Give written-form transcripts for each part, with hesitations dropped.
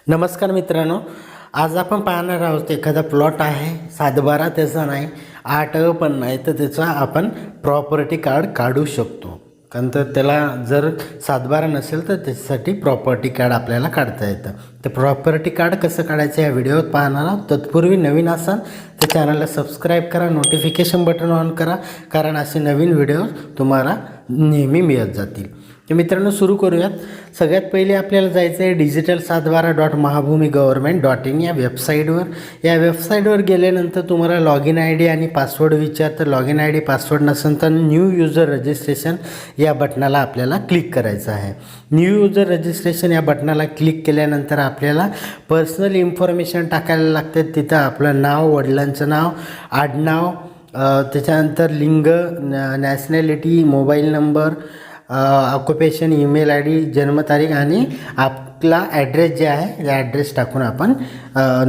नमस्कार मित्रांनो, आज आपण पाहणार आहोत एखादा प्लॉट आहे, 7/12 त्याचा नाही, 8 पण नाही, तर त्याचा आपण प्रॉपर्टी कार्ड काढू शकतो. कारण तर त्याला जर 7/12 नसेल तर त्याच्यासाठी प्रॉपर्टी कार्ड आपल्याला काढता येतं. तर प्रॉपर्टी कार्ड कसं काढायचं या व्हिडिओत पाहणार आहोत. तत्पूर्वी नवीन असाल तर चॅनलला सबस्क्राईब करा, नोटिफिकेशन बटन ऑन करा, कारण असे नवीन व्हिडिओ तुम्हाला नेहमी मिळत जातील. तर मित्रांनो, सुरू करूयात. सगळ्यात पहिले आपल्याला जायचं आहे digital712.mahabhumi-government.in या वेबसाईटवर. या वेबसाईटवर गेल्यानंतर तुम्हाला लॉगिन आय डी आणि पासवर्ड विचारतं. लॉगिन आय डी पासवर्ड नसेल तर न्यू युजर रजिस्ट्रेशन या बटनाला आपल्याला क्लिक करायचं आहे. न्यू युजर रजिस्ट्रेशन या बटनाला क्लिक केल्यानंतर आपल्याला पर्सनल इन्फॉर्मेशन टाकायला लागते. तिथं आपलं नाव, वडिलांचं नाव, आडनाव, त्याच्यानंतर लिंग, nationality, mobile number, occupation, email I D, जन्मतारीख आणि आपला ॲड्रेस जे आहे त्या ॲड्रेस टाकून आपण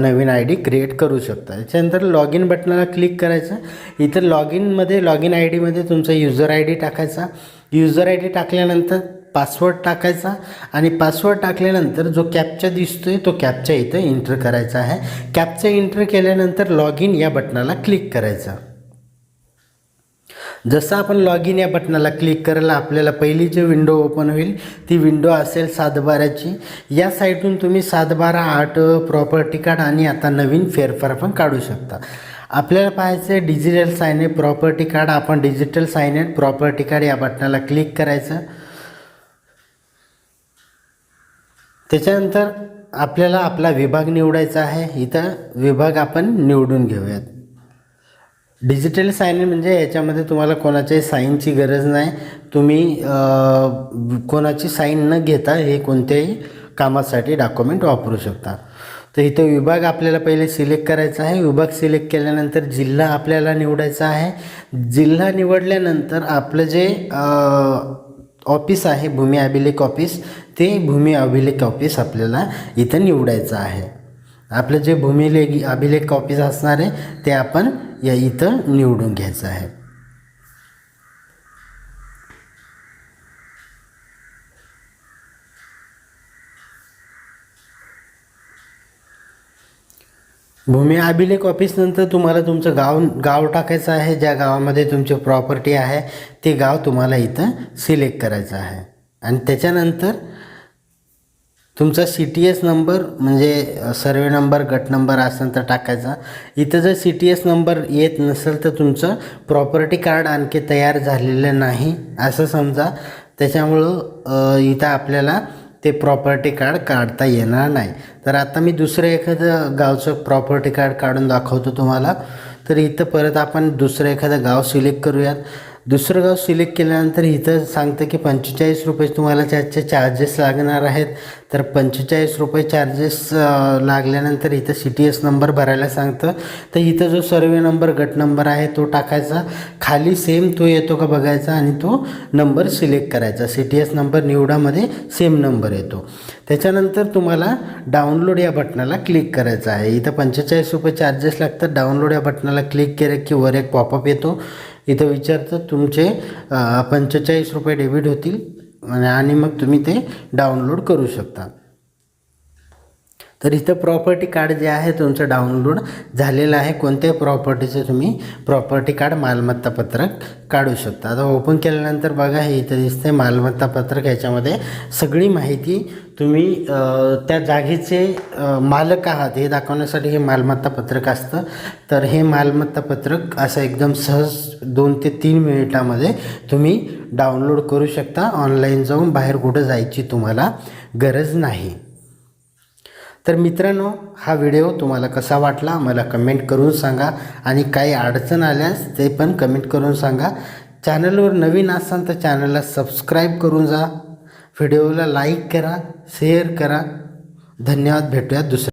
नवीन आय डी क्रिएट करू शकता. त्याच्यानंतर लॉगिन बटनाला क्लिक करायचं. इथं लॉगिन आय डीमध्ये तुमचा युजर आय डी टाकायचा. युजर आय डी टाकल्यानंतर पासवर्ड टाकायचा आणि पासवर्ड टाकल्यानंतर जो कॅप्चा दिसतोय तो कॅप्चा इथं एंटर करायचा आहे. कॅप्चा एंटर केल्यानंतर लॉगिन या बटनाला क्लिक करायचा. जसं आपण लॉगिन या बटनाला क्लिक करायला आपल्याला पहिली जी विंडो ओपन होईल ती विंडो असेल 7/12ची. या साईटून तुम्ही 7/12, 8 प्रॉपर्टी कार्ड आणि आता नवीन फेरफार पण काढू शकता. आपल्याला पाहायचं आहे digital sign in property card. आपण digital sign in property card या बटनाला क्लिक करायचं. त्याच्यानंतर आपल्याला आपला विभाग निवडायचा आहे. इथं विभाग आपण निवडून घेऊयात. डिजिटल साइन इन म्हणजे याच्यामध्ये तुम्हाला कोणाच्याही साईनची गरज नाही. तुम्ही कोणाची साईन न घेता हे कोणत्याही कामासाठी डॉक्युमेंट वापरू शकता. तर इथं विभाग आपल्याला पहिले सिलेक्ट करायचा आहे. विभाग सिलेक्ट केल्यानंतर जिल्हा आपल्याला निवडायचा आहे. जिल्हा निवडल्यानंतर आपलं जे ऑफिस आहे भूमी अभिलेख ऑफिस, ते भूमी अभिलेख ऑफिस आपल्याला इथं निवडायचं आहे. आपलं जे भूमी अभिलेख ऑफिस असणार आहे ते आपण या इथं निवडून घ्यायचं आहे. भूमी अभिलेख ऑफिस नंतर तुम्हाला तुमचं गाव टाकायचं आहे. ज्या गावामध्ये तुमची प्रॉपर्टी आहे ते गाव तुम्हाला इथं सिलेक्ट करायचं आहे. आणि त्याच्यानंतर तुमचा CTS नंबर म्हणजे सर्वे नंबर, गट नंबर असेल तर टाकायचा. इथं जर CTS नंबर येत नसेल तर तुमचं प्रॉपर्टी कार्ड आणखी तयार झालेलं नाही असं समजा. त्याच्यामुळं इथं आपल्याला ते प्रॉपर्टी कार्ड काढता येणार नाही. तर आता मी दुसरं एखादं गावचं प्रॉपर्टी कार्ड काढून दाखवतो तुम्हाला. तर इथं परत आपण दुसरं एखादं गाव सिलेक्ट करूयात. दुसरं गाव सिलेक्ट केल्यानंतर इथं सांगतं की 45 रुपये तुम्हाला त्याचे चार्जेस लागणार आहेत. तर 45 रुपये चार्जेस लागल्यानंतर इथं CTS नंबर भरायला सांगतं. तर इथं जो सर्वे नंबर, गट नंबर आहे तो टाकायचा. खाली सेम तो येतो का बघायचा आणि तो नंबर सिलेक्ट करायचा. CTS नंबर निवडामध्ये सेम नंबर येतो. त्याच्यानंतर तुम्हाला डाउनलोड या बटनाला क्लिक करायचं आहे. इथं 45 रुपये चार्जेस लागतात. डाउनलोड या बटनाला क्लिक केलं की वर एक पॉपअप येतो. इथं विचारतं तुमचे 45 रुपये डेबिट होतील आणि मग तुम्ही ते डाउनलोड करू शकता. तर इथं प्रॉपर्टी कार्ड जे आहे तुमचं डाउनलोड झालेलं आहे. कोणत्याही प्रॉपर्टीचं तुम्ही प्रॉपर्टी कार्ड, मालमत्ता पत्रक काढू शकता. आता ओपन केल्यानंतर बघा हे इथं दिसते मालमत्ता पत्रक. याच्यामध्ये सगळी माहिती तुम्ही त्या जागेचे मालक आहात हे दाखवण्यासाठी हे मालमत्ता पत्रक असतं. तर हे मालमत्ता पत्रक असं एकदम सहज 2 ते 3 मिनिटामध्ये तुम्ही डाउनलोड करू शकता. ऑनलाईन जाऊन बाहेर कुठं जायची तुम्हाला गरज नाही. तर मित्रांनो, हा व्हिडिओ तुम्हाला कसा वाटला मला कमेंट करून सांगा आणि काही अडचण आल्यास ते पण कमेंट करून सांगा. चॅनलवर नवीन असाल तर चॅनलला सबस्क्राईब करून जा. व्हिडिओला लाईक करा, शेअर करा. धन्यवाद. भेटूयात दुसऱ्या